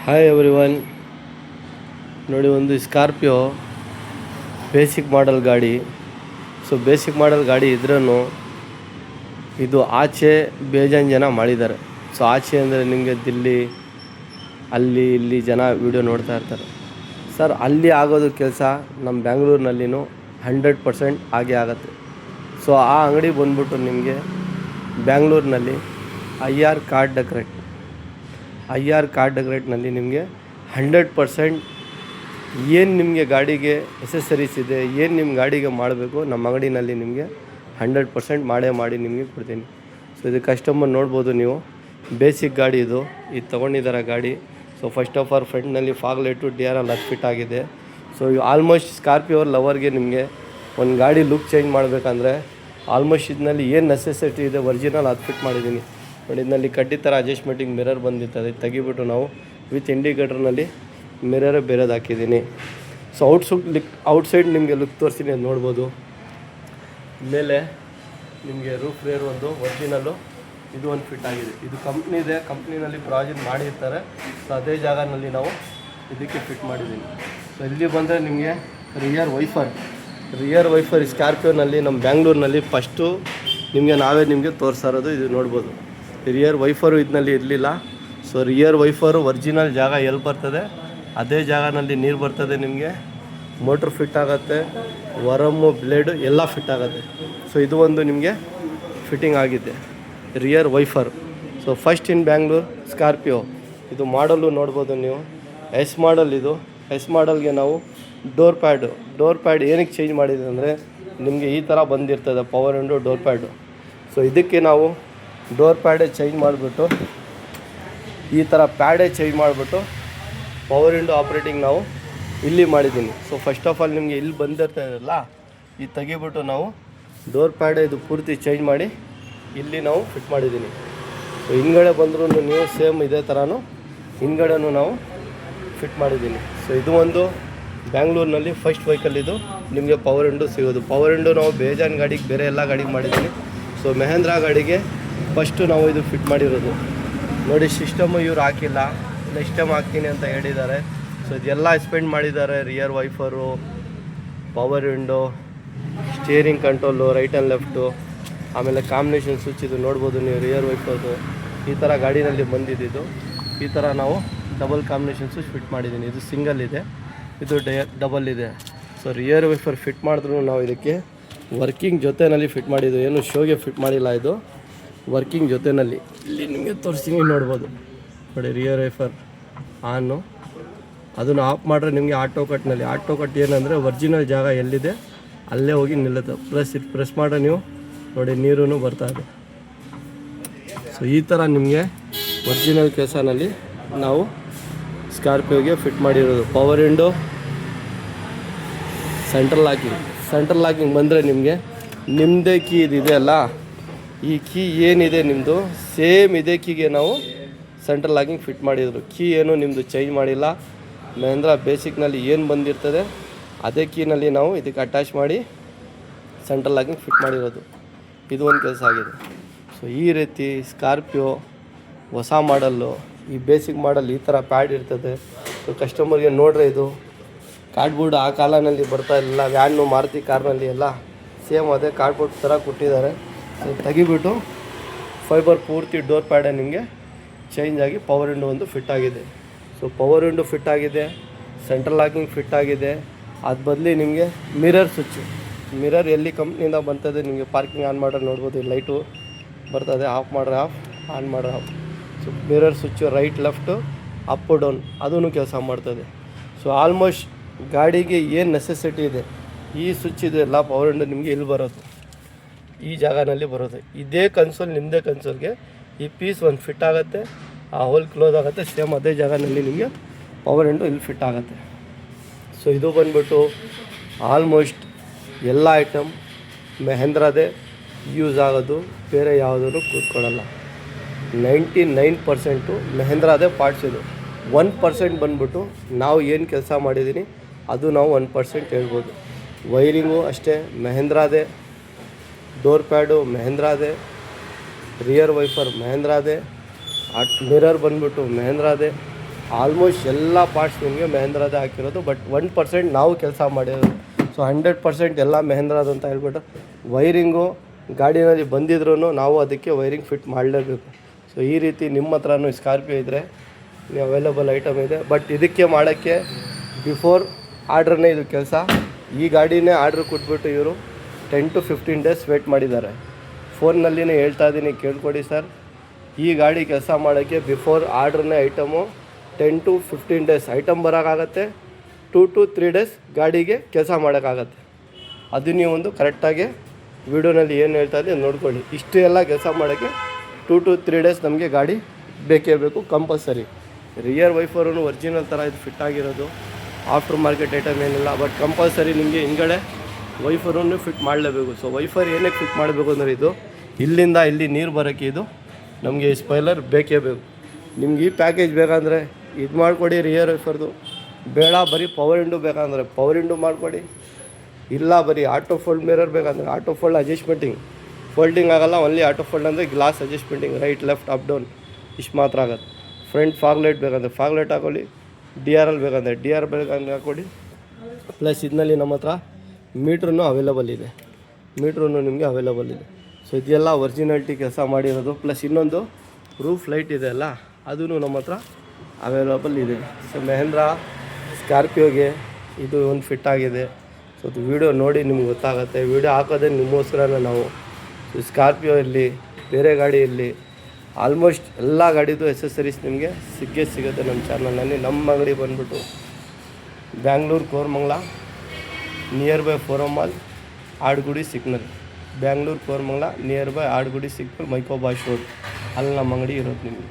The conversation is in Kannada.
Hi everyone. ನೋಡಿ, ಒಂದು ಸ್ಕಾರ್ಪಿಯೋ ಬೇಸಿಕ್ ಮಾಡೆಲ್ ಗಾಡಿ. ಸೊ ಬೇಸಿಕ್ ಮಾಡೆಲ್ ಗಾಡಿ ಇದ್ರೂ ಇದು ಆಚೆ ಬೇಜಾನ್ ಜನ ಮಾಡಿದ್ದಾರೆ. ಸೊ ಆಚೆ ಅಂದರೆ ನಿಮಗೆ ದಿಲ್ಲಿ ಅಲ್ಲಿ ಇಲ್ಲಿ ಜನ ವೀಡಿಯೋ ನೋಡ್ತಾ ಇರ್ತಾರೆ. ಸರ್, ಅಲ್ಲಿ ಆಗೋದು ಕೆಲಸ ನಮ್ಮ ಬ್ಯಾಂಗ್ಳೂರಿನಲ್ಲಿನೂ 100% ಆಗೇ ಆಗುತ್ತೆ. ಸೊ ಆ ಅಂಗಡಿ ಬಂದ್ಬಿಟ್ಟು ನಿಮಗೆ ಬ್ಯಾಂಗ್ಳೂರಿನಲ್ಲಿ IR ಕಾರ್ಡ್ ಡೆಕೋರೇಟ್ನಲ್ಲಿ ನಿಮಗೆ 100% ಏನು ನಿಮಗೆ ಗಾಡಿಗೆ ಎಸೆಸರೀಸ್ ಇದೆ, ಏನು ನಿಮ್ಮ ಗಾಡಿಗೆ ಮಾಡಬೇಕು, ನಮ್ಮ ಅಂಗಡಿನಲ್ಲಿ ನಿಮಗೆ 100% ಮಾಡಿ ನಿಮಗೆ ಕೊಡ್ತೀನಿ. ಸೊ ಇದು ಕಸ್ಟಮರ್ ನೋಡ್ಬೋದು ನೀವು, ಬೇಸಿಕ್ ಗಾಡಿ ಇದು ತೊಗೊಂಡಿದ್ದಾರೆ ಗಾಡಿ. ಸೊ ಫಸ್ಟ್ ಆಫ್ ಆಲ್ ಫ್ರಂಟ್ನಲ್ಲಿ ಫಾಗ್ ಲೈಟು DRL ಅದು ಫಿಟ್ ಆಗಿದೆ. ಸೊ ಆಲ್ಮೋಸ್ಟ್ ಸ್ಕಾರ್ಪಿಯೋ ಲವರ್ಗೆ ನಿಮಗೆ ಒಂದು ಗಾಡಿ ಲುಕ್ ಚೇಂಜ್ ಮಾಡಬೇಕಂದ್ರೆ ಆಲ್ಮೋಸ್ಟ್ ಇದರಲ್ಲಿ ಏನು ನೆಸೆಸಿಟಿ ಇದೆ ಒರಿಜಿನಲ್ ಅದು ಫಿಟ್ ಮಾಡಿದ್ದೀನಿ. ನೋಡಿ, ಇದರಲ್ಲಿ ಕಡ್ಡಿ ಥರ ಅಡ್ಜಸ್ಟ್ಮೆಂಟಿಂಗ್ ಮಿರರ್ ಬಂದಿರ್ತದೆ. ತೆಗಿಬಿಟ್ಟು ನಾವು ವಿತ್ ಇಂಡಿಕೇಟರ್ನಲ್ಲಿ ಮಿರರೇ ಬೇರೆದು ಹಾಕಿದ್ದೀನಿ. ಸೊ ಔಟ್ಸೈಡ್ ನಿಮಗೆ ಲುಕ್ ತೋರಿಸ್ತೀನಿ, ಅದು ನೋಡ್ಬೋದು. ಮೇಲೆ ನಿಮಗೆ ರೂಫ್ ರೇರ್ ಒಂದು ಒರಿಜಿನಲ್ಲು ಇದು ಒಂದು ಫಿಟ್ ಆಗಿದೆ. ಇದು ಕಂಪ್ನಿದೆ, ಕಂಪ್ನಿನಲ್ಲಿ ಪ್ರಾಜೆಕ್ಟ್ ಮಾಡಿರ್ತಾರೆ. ಸೊ ಅದೇ ಜಾಗನಲ್ಲಿ ನಾವು ಇದಕ್ಕೆ ಫಿಟ್ ಮಾಡಿದ್ದೀನಿ. ಸೊ ಇಲ್ಲಿ ಬಂದರೆ ನಿಮಗೆ ರಿಯರ್ ವೈಫರ್ ಸ್ಕಾರ್ಪಿಯೋನಲ್ಲಿ ನಮ್ಮ ಬ್ಯಾಂಗ್ಳೂರಿನಲ್ಲಿ ಫಸ್ಟು ನಿಮಗೆ ತೋರಿಸ್ತಾ ಇರೋದು. ಇದು ನೋಡ್ಬೋದು, ರಿಯರ್ ವೈಫರು ಇದರಲ್ಲಿ ಇರಲಿಲ್ಲ. ಸೊ ರಿಯರ್ ವೈಫರು ಒರಿಜಿನಲ್ ಜಾಗ ಎಲ್ಲಿ ಬರ್ತದೆ ಅದೇ ಜಾಗನಲ್ಲಿ ನೀರು ಬರ್ತದೆ. ನಿಮಗೆ ಮೋಟ್ರ್ ಫಿಟ್ ಆಗುತ್ತೆ, ವರಮ್ಮು ಬ್ಲೇಡು ಎಲ್ಲ ಫಿಟ್ ಆಗುತ್ತೆ. ಸೊ ಇದು ಒಂದು ನಿಮಗೆ ಫಿಟ್ಟಿಂಗ್ ಆಗಿದೆ ರಿಯರ್ ವೈಫರ್. ಸೊ ಫಸ್ಟ್ ಇನ್ ಬ್ಯಾಂಗ್ಳೂರ್ ಸ್ಕಾರ್ಪಿಯೋ. ಇದು ಮಾಡಲು ನೋಡ್ಬೋದು ನೀವು, ಎಸ್ ಮಾಡಲ್. ಇದು ಎಸ್ ಮಾಡಲ್ಗೆ ನಾವು ಡೋರ್ ಪ್ಯಾಡ್ ಏನಕ್ಕೆ ಚೇಂಜ್ ಮಾಡಿದೆ ಅಂದರೆ ನಿಮಗೆ ಈ ಥರ ಬಂದಿರ್ತದೆ power window door pad. So ಇದಕ್ಕೆ ನಾವು ಡೋರ್ ಪ್ಯಾಡೇ ಚೇಂಜ್ ಮಾಡಿಬಿಟ್ಟು ಈ ಥರ ಪ್ಯಾಡೇ ಚೇಂಜ್ ಮಾಡಿಬಿಟ್ಟು ಪವರ್ ವಿಂಡೋ ಆಪ್ರೇಟಿಂಗ್ ನಾವು ಇಲ್ಲಿ ಮಾಡಿದ್ದೀನಿ. ಸೊ ಫಸ್ಟ್ ಆಫ್ ಆಲ್ ನಿಮಗೆ ಇಲ್ಲಿ ಬಂದಿರ್ತಾಯಿರಲ್ಲ, ಇದು ತೆಗಿಬಿಟ್ಟು ನಾವು ಡೋರ್ ಪ್ಯಾಡೇ ಇದು ಪೂರ್ತಿ ಚೇಂಜ್ ಮಾಡಿ ಇಲ್ಲಿ ನಾವು ಫಿಟ್ ಮಾಡಿದ್ದೀನಿ. ಸೊ ಹಿಂದ್ಗಡೆ ಬಂದರೂ ನೀವು ಸೇಮ್ ಇದೇ ಥರನೂ ಹಿಂದ್ಗಡೆನೂ ನಾವು ಫಿಟ್ ಮಾಡಿದ್ದೀನಿ. ಸೊ ಇದು ಒಂದು ಬ್ಯಾಂಗ್ಳೂರಿನಲ್ಲಿ ಫಸ್ಟ್ ವೆಹಿಕಲ್ ಇದು ನಿಮಗೆ ಪವರ್ ವಿಂಡೋ ಸಿಗೋದು. ಪವರ್ ವಿಂಡೋ ನಾವು ಬೇಜಾನ್ ಗಾಡಿಗೆ ಬೇರೆ ಎಲ್ಲ ಗಾಡಿಗೆ ಮಾಡಿದ್ದೀನಿ. ಸೊ ಮಹೇಂದ್ರ ಗಾಡಿಗೆ ಫಸ್ಟು ನಾವು ಇದು ಫಿಟ್ ಮಾಡಿರೋದು. ನೋಡಿ, ಸಿಸ್ಟಮು ಇವ್ರು ಹಾಕಿಲ್ಲ, ನೆಕ್ಸ್ಟ್ ಟೈಮ್ ಹಾಕ್ತೀನಿ ಅಂತ ಹೇಳಿದ್ದಾರೆ. ಸೊ ಇದೆಲ್ಲ ಎಕ್ಸ್ಪೆಂಡ್ ಮಾಡಿದ್ದಾರೆ. Rear wiper, power window, steering control, right and left, ಆಮೇಲೆ ಕಾಂಬಿನೇಷನ್ ಸ್ವಿಚ್. ಇದು ನೋಡ್ಬೋದು ನೀವು, ರಿಯರ್ ವೈಫರ್ದು ಈ ಥರ ಗಾಡಿನಲ್ಲಿ ಬಂದಿದ್ದು. ಈ ಥರ ನಾವು ಡಬಲ್ ಕಾಂಬಿನೇಷನ್ ಸ್ವಿಚ್ ಫಿಟ್ ಮಾಡಿದ್ದೀನಿ. ಇದು ಸಿಂಗಲ್ ಇದೆ, ಇದು ಡಬಲ್ ಇದೆ. ಸೊ ರಿಯರ್ ವೈಫರ್ ಫಿಟ್ ಮಾಡಿದ್ರು ನಾವು ಇದಕ್ಕೆ ವರ್ಕಿಂಗ್ ಜೊತೆಯಲ್ಲಿ ಫಿಟ್ ಮಾಡಿದ್ದು, ಏನು ಶೋಗೆ ಫಿಟ್ ಮಾಡಿಲ್ಲ. ಇದು ವರ್ಕಿಂಗ್ ಜೊತೆಯಲ್ಲಿ ಇಲ್ಲಿ ನಿಮಗೆ ತೋರಿಸ್ತೀನಿ, ನೋಡ್ಬೋದು. ನೋಡಿ, ರಿಯರ್ ವೈಫರ್ ಆನು, ಅದನ್ನು ಆಫ್ ಮಾಡಿದ್ರೆ ನಿಮಗೆ ಆಟೋ ಕಟ್ ಏನಂದರೆ ಒರಿಜಿನಲ್ ಜಾಗ ಎಲ್ಲಿದೆ ಅಲ್ಲೇ ಹೋಗಿ ನಿಲ್ಲುತ್ತೆ. ಇದು ಪ್ರೆಸ್ ಮಾಡಿದ್ರೆ ನೀವು ನೋಡಿ ನೀರೂ ಬರ್ತಾ ಇದೆ. ಸೊ ಈ ಥರ ನಿಮಗೆ ಒರಿಜಿನಲ್ ಕೇಸನಲ್ಲಿ ನಾವು ಸ್ಕಾರ್ಪಿಯೋಗೆ ಫಿಟ್ ಮಾಡಿರೋದು. ಪವರ್ ವಿಂಡೋ, ಸೆಂಟ್ರಲ್ ಲಾಕಿಂಗ್ ಬಂದರೆ ನಿಮಗೆ ನಿಮ್ಮದೇ ಕೀ ಇದೆ ಅಲ್ಲ, ಈ ಕೀ ಏನಿದೆ ನಿಮ್ಮದು ಸೇಮ್ ಇದೇ ಕೀಗೆ ನಾವು ಸೆಂಟ್ರಲ್ ಲಾಕಿಂಗ್ ಫಿಟ್ ಮಾಡಿದ್ರು. ಕೀ ಏನು ನಿಮ್ಮದು ಚೇಂಜ್ ಮಾಡಿಲ್ಲ. ಮಹೇಂದ್ರ ಬೇಸಿಕ್ನಲ್ಲಿ ಏನು ಬಂದಿರ್ತದೆ ಅದೇ ಕೀನಲ್ಲಿ ನಾವು ಇದಕ್ಕೆ ಅಟ್ಯಾಚ್ ಮಾಡಿ ಸೆಂಟ್ರಲ್ ಲಾಕಿಂಗ್ ಫಿಟ್ ಮಾಡಿರೋದು. ಇದು ಒಂದು ಕೆಲಸ ಆಗಿದೆ. ಸೊ ಈ ರೀತಿ ಸ್ಕಾರ್ಪಿಯೋ ಹೊಸ ಮಾಡಲ್ಲು, ಈ ಬೇಸಿಕ್ ಮಾಡಲ್ ಈ ಥರ ಪ್ಯಾಡ್ ಇರ್ತದೆ. ಸೊ ಕಸ್ಟಮರ್ಗೆ ನೋಡ್ರೆ ಇದು ಕಾರ್ಡ್ಬೋರ್ಡ್ ಆ ಕಾಲನಲ್ಲಿ ಬರ್ತಾ ಇರಲಿಲ್ಲ, ವ್ಯಾನು ಮಾರುತಿ ಕಾರ್ನಲ್ಲಿ ಎಲ್ಲ ಸೇಮ್ ಅದೇ ಕಾರ್ಡ್ಬೋರ್ಡ್ ಥರ ಕೊಟ್ಟಿದ್ದಾರೆ. ಸೊ ತೆಗಿಬಿಟ್ಟು ಫೈಬರ್ ಪೂರ್ತಿ ಡೋರ್ ಪ್ಯಾಡೇ ನಿಮಗೆ ಚೇಂಜ್ ಆಗಿ ಪವರ್ ವಿಂಡೋ ಒಂದು ಫಿಟ್ ಆಗಿದೆ. ಸೊ ಪವರ್ ವಿಂಡೋ ಫಿಟ್ ಆಗಿದೆ, ಸೆಂಟ್ರಲ್ ಲಾಕಿಂಗ್ ಫಿಟ್ ಆಗಿದೆ. ಅದು ಬದಲಿ ನಿಮಗೆ ಮಿರರ್ ಎಲ್ಲಿ ಕಂಪ್ನಿಯಿಂದ ಬರ್ತದೆ ನಿಮಗೆ ಪಾರ್ಕಿಂಗ್ ಆನ್ ಮಾಡಿದ್ರೆ ನೋಡ್ಬೋದು, ಈ ಲೈಟು ಬರ್ತದೆ, ಆಫ್ ಮಾಡಿದ್ರೆ ಆಫ್, ಆನ್ ಮಾಡಿದ್ರೆ of. So mirror switch right left up down ಅದೂ ಕೆಲಸ ಮಾಡ್ತದೆ. ಸೊ ಆಲ್ಮೋಸ್ಟ್ ಗಾಡಿಗೆ ಏನು ನೆಸೆಸಿಟಿ ಇದೆ ಈ ಸ್ವಿಚ್ ಇದೆಲ್ಲ ಪವರ್ ವಿಂಡೋ ನಿಮಗೆ ಇಲ್ಲಿ ಬರುತ್ತೆ, ಈ ಜಾಗನಲ್ಲಿ ಬರುತ್ತೆ. ಇದೇ ಕನ್ಸೋಲ್, ನಿಮ್ಮದೇ ಕನ್ಸೋಲ್ಗೆ ಈ ಪೀಸ್ ಒಂದು ಫಿಟ್ ಆಗುತ್ತೆ, ಆ ಹೋಲ್ ಕ್ಲೋಸ್ ಆಗುತ್ತೆ. ಸೇಮ್ ಅದೇ ಜಾಗನಲ್ಲಿ ನಿಮಗೆ ಪವರ್ ವಿಂಡೋ ಇಲ್ಲಿ ಫಿಟ್ ಆಗುತ್ತೆ. ಸೊ ಇದು ಬಂದ್ಬಿಟ್ಟು ಆಲ್ಮೋಸ್ಟ್ ಎಲ್ಲ ಐಟಮ್ ಮಹೇಂದ್ರದೇ ಯೂಸ್ ಆಗೋದು, ಬೇರೆ ಯಾವುದೂ ಕೂತ್ಕೊಳ್ಳಲ್ಲ. 99% ಮಹೇಂದ್ರದೇ ಪಾರ್ಟ್ಸ್ ಇದು. 1% ಬಂದ್ಬಿಟ್ಟು ನಾವು ಏನು ಕೆಲಸ ಮಾಡಿದ್ದೀನಿ ಅದು ನಾವು 1% ಹೇಳ್ಬೋದು. ವೈರಿಂಗು ಅಷ್ಟೇ ಮಹೇಂದ್ರದೇ, ಡೋರ್ ಪ್ಯಾಡು ಮಹೇಂದ್ರದೇ, ರಿಯರ್ ವೈಫರ್ ಮಹೇಂದ್ರದೇ, ಮಿರರ್ ಬಂದ್ಬಿಟ್ಟು ಮಹೇಂದ್ರದೇ, ಆಲ್ಮೋಸ್ಟ್ ಎಲ್ಲ ಪಾರ್ಟ್ಸ್ ನಿಮಗೆ ಮಹೇಂದ್ರದೇ ಹಾಕಿರೋದು. ಬಟ್ 1% ನಾವು ಕೆಲಸ ಮಾಡಿರೋದು. ಸೊ 100% ಎಲ್ಲ ಮೆಹಂದ್ರಾದ್ ಅಂತ ಹೇಳ್ಬಿಟ್ಟು ವೈರಿಂಗು ಗಾಡಿನಲ್ಲಿ ಬಂದಿದ್ರೂ ನಾವು ಅದಕ್ಕೆ ವೈರಿಂಗ್ ಫಿಟ್ ಮಾಡಲೇಬೇಕು. ಸೊ ಈ ರೀತಿ ನಿಮ್ಮ ಹತ್ರನೂ ಸ್ಕಾರ್ಪಿಯೋ ಇದ್ದರೆ ಅವೈಲೇಬಲ್ ಐಟಮ್ ಇದೆ. ಬಟ್ ಇದಕ್ಕೆ ಮಾಡೋಕ್ಕೆ ಬಿಫೋರ್ ಆರ್ಡ್ರನ್ನೇ ಇದು ಕೆಲಸ. ಈ ಗಾಡಿನೇ ಆರ್ಡ್ರ್ ಕೊಟ್ಬಿಟ್ಟು ಇವರು 10 to 15 ಡೇಸ್ ವೇಟ್ ಮಾಡಿದ್ದಾರೆ. ಫೋನ್ನಲ್ಲಿನೇ ಹೇಳ್ತಾ ಇದ್ದೀನಿ, ಕೇಳ್ಕೊಡಿ ಸರ್. ಈ ಗಾಡಿ ಕೆಲಸ ಮಾಡೋಕ್ಕೆ ಬಿಫೋರ್ ಆರ್ಡ್ರನ್ನೇ ಐಟಮು 10 to 15 ಡೇಸ್ ಐಟಮ್ ಬರೋಕ್ಕಾಗತ್ತೆ. 2 to 3 ಡೇಸ್ ಗಾಡಿಗೆ ಕೆಲಸ ಮಾಡೋಕ್ಕಾಗತ್ತೆ. ಅದು ನೀವು ಒಂದು ಕರೆಕ್ಟಾಗಿ ವೀಡಿಯೋನಲ್ಲಿ ಏನು ಹೇಳ್ತಾ ಇದ್ದೀವಿ ನೋಡ್ಕೊಳ್ಳಿ. ಇಷ್ಟು ಎಲ್ಲ ಕೆಲಸ ಮಾಡೋಕ್ಕೆ 2 to 3 ಡೇಸ್ ನಮಗೆ ಗಾಡಿ ಬೇಕೇ ಬೇಕು ಕಂಪಲ್ಸರಿ. ರಿಯರ್ ವೈಫರೂ ಒರಿಜಿನಲ್ ಥರ ಇದು ಫಿಟ್ ಆಗಿರೋದು, ಆಫ್ಟರ್ ಮಾರ್ಕೆಟ್ ಐಟಮ್ ಏನಿಲ್ಲ. ಬಟ್ ಕಂಪಲ್ಸರಿ ನಿಮಗೆ ಹಿಂಗಡೆ ವೈಫರನ್ನು ಫಿಟ್ ಮಾಡಲೇಬೇಕು. ಸೊ ವೈಫರ್ ಏನಕ್ಕೆ ಫಿಟ್ ಮಾಡಬೇಕು ಅಂದರೆ ಇದು ಇಲ್ಲಿಂದ ಇಲ್ಲಿ ನೀರು ಬರೋಕ್ಕೆ ಇದು ನಮಗೆ ಈ ಸ್ಪೈಲರ್ ಬೇಕೇ ಬೇಕು. ನಿಮ್ಗೆ ಈ ಪ್ಯಾಕೇಜ್ ಬೇಕಂದರೆ ಇದು ಮಾಡಿಕೊಡಿ ರಿಯರ್ ವೈಫರ್ದು. ಬೇಡ ಬರೀ ಪವರ್ ವಿಂಡೋ ಬೇಕಂದರೆ ಪವರ್ ವಿಂಡೋ ಮಾಡಿಕೊಡಿ. ಇಲ್ಲ ಬರೀ ಆಟೋ ಫೋಲ್ಡ್ ಮಿರರ್ ಬೇಕಂದರೆ ಆಟೋ ಫೋಲ್ಡ್ ಫೋಲ್ಡಿಂಗ್ ಆಗೋಲ್ಲ. ಓನ್ಲಿ ಆಟೋ ಫೋಲ್ಡ್ ಅಂದರೆ ಗ್ಲಾಸ್ ಅಡ್ಜಸ್ಟ್ಮೆಂಟಿಂಗ್ ರೈಟ್ ಲೆಫ್ಟ್ ಅಪ್ ಡೌನ್ ಇಷ್ಟು ಮಾತ್ರ ಆಗುತ್ತೆ. ಫ್ರಂಟ್ ಫಾಗ್ ಲೈಟ್ ಬೇಕಂದರೆ ಫಾಗ್ ಲೈಟ್ ಹಾಕೊಳ್ಳಿ. DRL ಬೇಕಂದರೆ DRL ಬೇಕಂದರೆ ಹಾಕ್ಕೊಡಿ. ಪ್ಲಸ್ ಇದರಲ್ಲಿ ನಮ್ಮ ಹತ್ರ ಮೀಟ್ರೂ ಅವೈಲೇಬಲ್ ಇದೆ. ನಿಮಗೆ ಅವೈಲೇಬಲ್ ಇದೆ. ಸೊ ಇದೆಲ್ಲ ಒರಿಜಿನಾಲಿಟಿ ಕೆಲಸ ಮಾಡಿರೋದು. ಪ್ಲಸ್ ಇನ್ನೊಂದು ರೂಫ್ ಲೈಟ್ ಇದೆ ಅಲ್ಲ, ಅದೂ ನಮ್ಮ ಹತ್ರ ಅವೈಲೇಬಲ್ ಇದೆ. ಸೊ ಮಹೇಂದ್ರ ಸ್ಕಾರ್ಪಿಯೋಗೆ ಇದು ಒಂದು ಫಿಟ್ ಆಗಿದೆ. ಸೊ ಅದು ವೀಡಿಯೋ ನೋಡಿ ನಿಮ್ಗೆ ಗೊತ್ತಾಗುತ್ತೆ. ವೀಡಿಯೋ ಹಾಕೋದೇ ನಿಮಗೋಸ್ಕರನೇ ನಾವು. ಸ್ಕಾರ್ಪಿಯೋ ಇರಲಿ ಬೇರೆ ಗಾಡಿ ಇರಲಿ ಆಲ್ಮೋಸ್ಟ್ ಎಲ್ಲ ಗಾಡಿದು ಎಸೆಸರೀಸ್ ನಿಮಗೆ ಸಿಗುತ್ತೆ ನಮ್ಮ ಚಾನಲ್ನಲ್ಲಿ. ನಮ್ಮ ಅಂಗಡಿ ಬಂದುಬಿಟ್ಟು Bangalore Koramangala near by Forum mall Adugodi signal. Bangalore Koramangala near by Adugodi signal Mico Bosch road, ಅಲ್ಲಿ ನಮ್ಮ ಅಂಗಡಿ ಇರೋದು ನಿಮಗೆ.